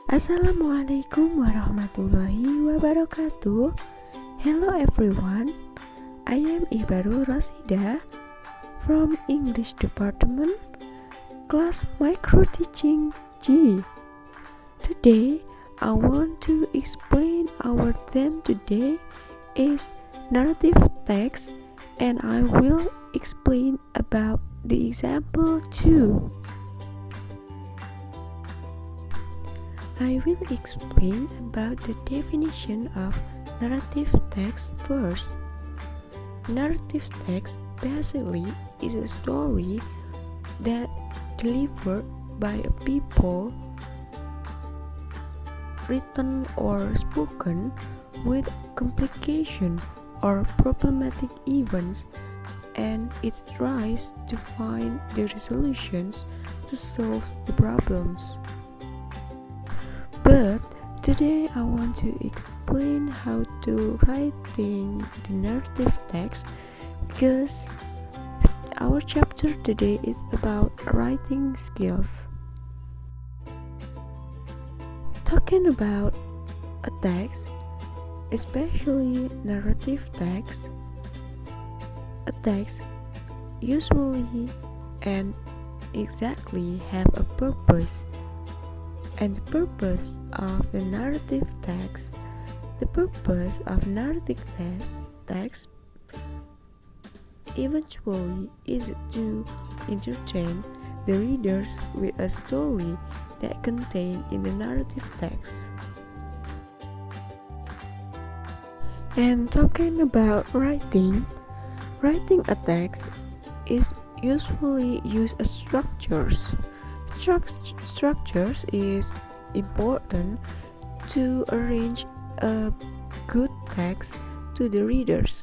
Assalamualaikum warahmatullahi wabarakatuh. Hello everyone, I am Ihbarul Rosida from English Department, class Micro Teaching G. Today, I want to explain our theme today is narrative text, and I will explain about the example too. I will explain about the definition of narrative text first. Narrative text basically is a story that delivered by a people, written or spoken, with complication or problematic events, and it tries to find the resolutions to solve the problems. But today I want to explain how to writing the narrative text, because our chapter today is about writing skills. Talking about a text, especially narrative text, a text usually and exactly have a purpose. And the purpose of the narrative text, eventually is to entertain the readers with a story that contained in the narrative text. And talking about writing a text is usually use a structures. Structures is important to arrange a good text to the readers,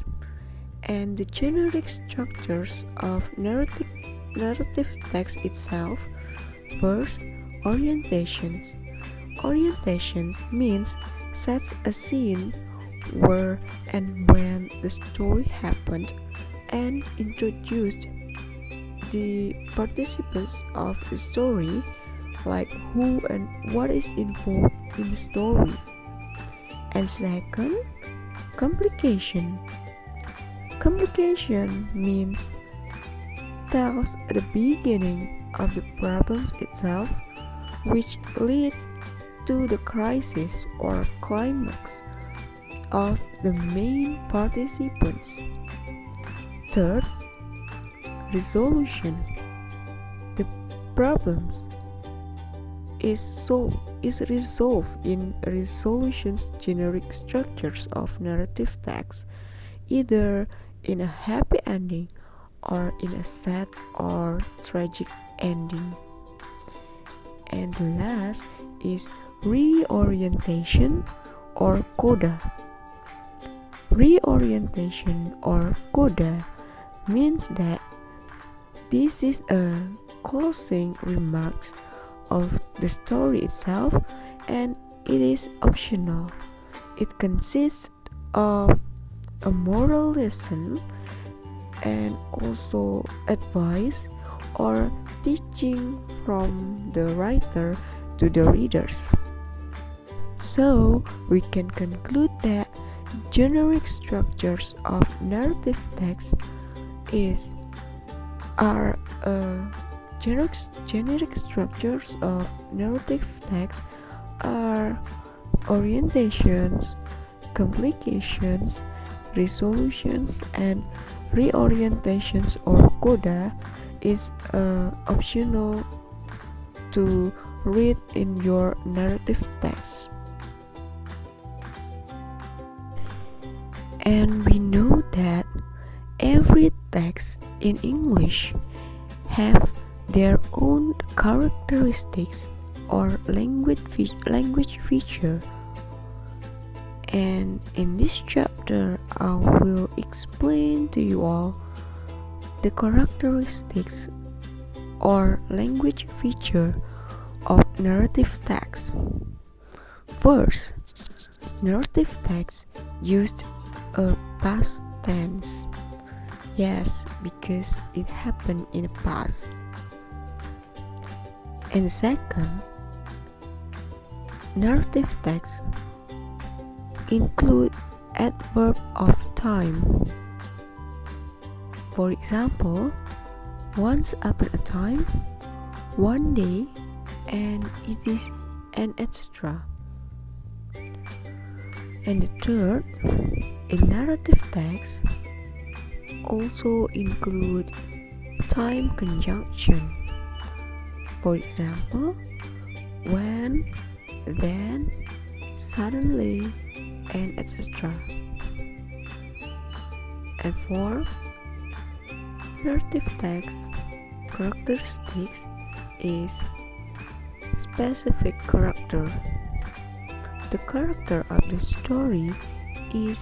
and the generic structures of narrative text itself. First, orientations. Orientations means sets a scene where and when the story happened, and introduced the participants of the story, like who and what is involved in the story. And second, complication. Complication means tells the beginning of the problems itself, which leads to the crisis or climax of the main participants. Third, resolution. The problems is resolved in resolutions generic structures of narrative text, either in a happy ending or in a sad or tragic ending. And the last is reorientation or coda. Reorientation or coda means that this is a closing remark of the story itself, and it is optional. It consists of a moral lesson and also advice or teaching from the writer to the readers. So we can conclude that generic structures of narrative text are generic structures of narrative text are orientations, complications, resolutions, and reorientations or coda is optional to read in your narrative text. And we know that every text in English have their own characteristics or language feature. And in this chapter, I will explain to you all the characteristics or language feature of narrative text. First, narrative text used a past tense. Yes, because it happened in the past. And second, Narrative text include adverb of time. For example, once upon a time, one day, and it is, and etc. And the third, a narrative text also include time conjunction. For example, when, then, suddenly, and etc. And for narrative text characteristics is specific character. The character of the story is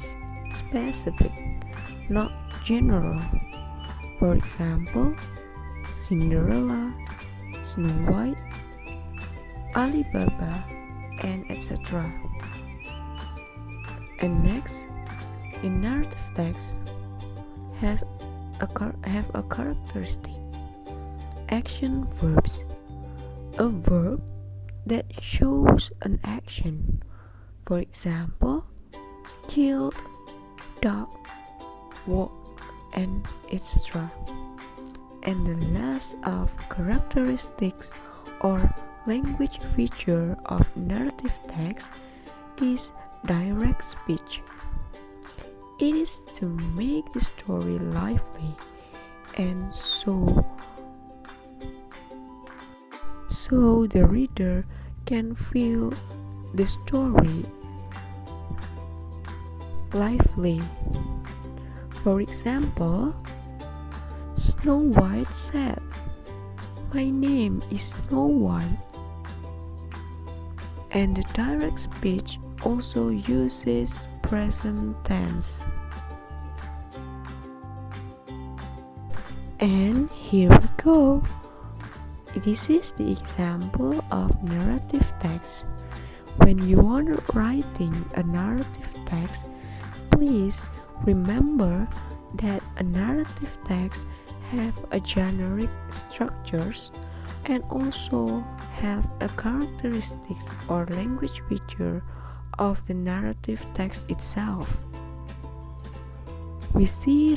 specific, not general. For example, Cinderella, Snow White, Alibaba, and etc. And next, a narrative text have a characteristic action verbs, a verb that shows an action. For example, killed, dog, walk, and etc. And the last of characteristics or language feature of narrative text is direct speech. It is to make the story lively and so the reader can feel the story lively. For example, Snow White said, "My name is Snow White." And the direct speech also uses present tense. And here we go. This is the example of narrative text. When you are writing a narrative text, please remember that a narrative text have a generic structures and also have a characteristics or language feature of the narrative text itself. We see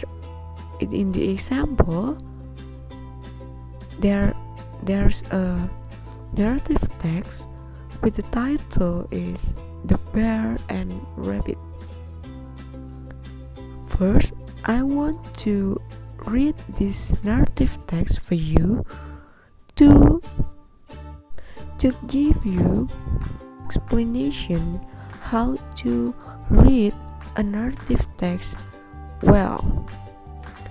it in the example. There's a narrative text with the title is The Bear and Rabbit. First, I want to read this narrative text for you to give you explanation how to read a narrative text well.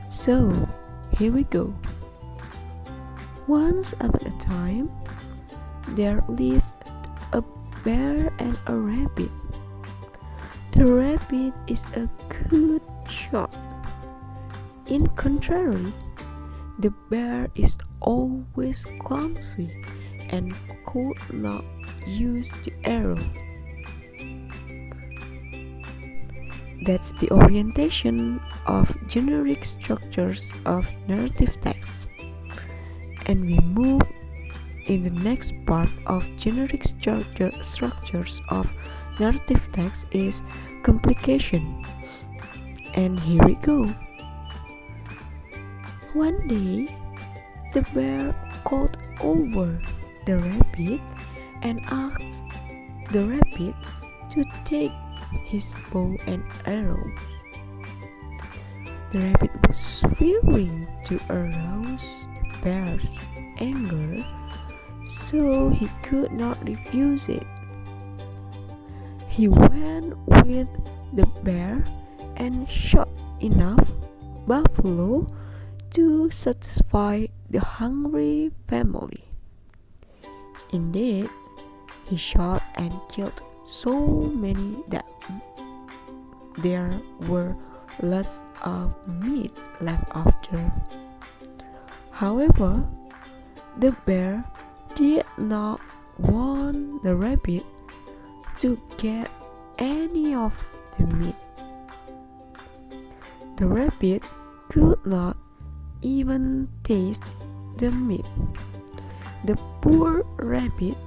So, here we go. Once upon a time, there lived a bear and a rabbit. The rabbit is a good shot. In contrary, the bear is always clumsy and could not use the arrow. That's the orientation of generic structures of narrative text. And we move in the next part of generic structures of narrative text is complication. And here we go. One day, the bear called over the rabbit and asked the rabbit to take his bow and arrows. The rabbit was fearing to arouse the bear's anger, so he could not refuse it. He went with the bear and shot enough buffalo to satisfy the hungry family. Indeed, he shot and killed so many that there were lots of meat left after. However, the bear did not want the rabbit to get any of the meat. The rabbit could not even taste the meat. The poor rabbit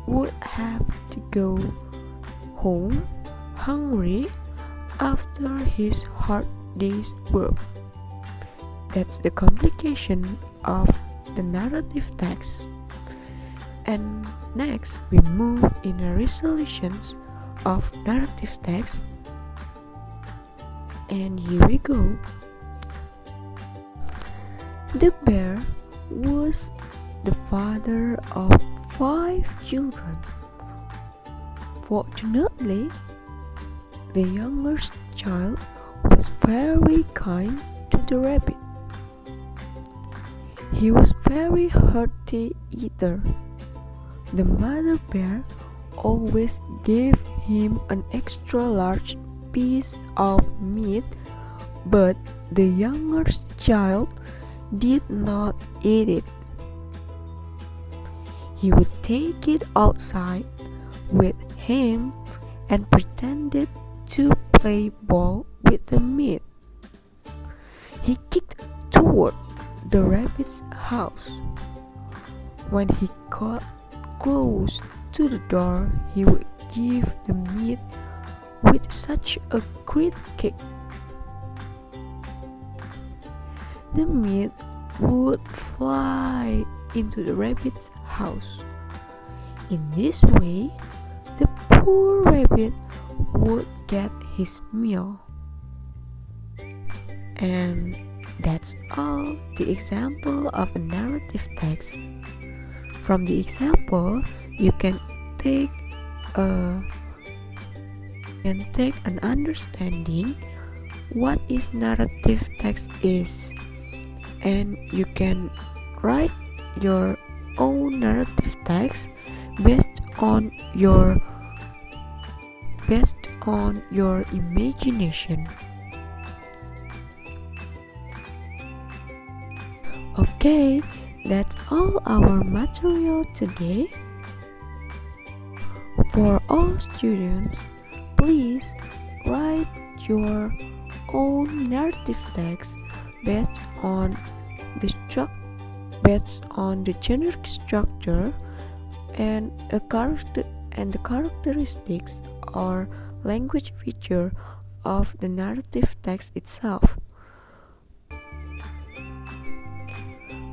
would have to go home hungry after his hard day's work. That's the complication of the narrative text. And next, we move in the resolutions of narrative text. And here we go. The bear was the father of 5 children. Fortunately, the youngest child was very kind to the rabbit. He was very hearty eater. The mother bear always gave him an extra large piece of meat, but the youngest child did not eat it. He would take it outside with him and pretended to play ball with the meat. He kicked toward the rabbit's house. When he got close to the door, he would give the meat with such a great kick. The meat would fly into the rabbit's house. In this way, the poor rabbit would get his meal. And that's all the example of a narrative text. From the example, you can take an understanding what is narrative text is, and you can write your own narrative text based on your imagination. Okay, that's all our material today. For all students, please write your own narrative text based on the generic structure and the characteristics or language feature of the narrative text itself.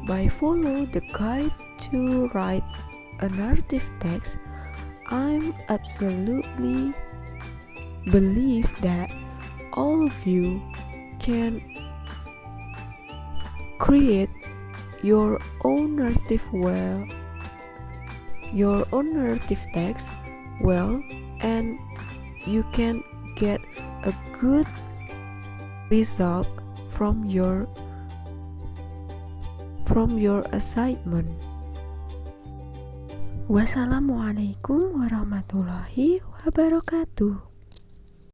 By follow the guide to write a narrative text, I'm absolutely believe that all of you can create your own narrative text well, and you can get a good result from your assignment. Wassalamualaikum warahmatullahi wabarakatuh.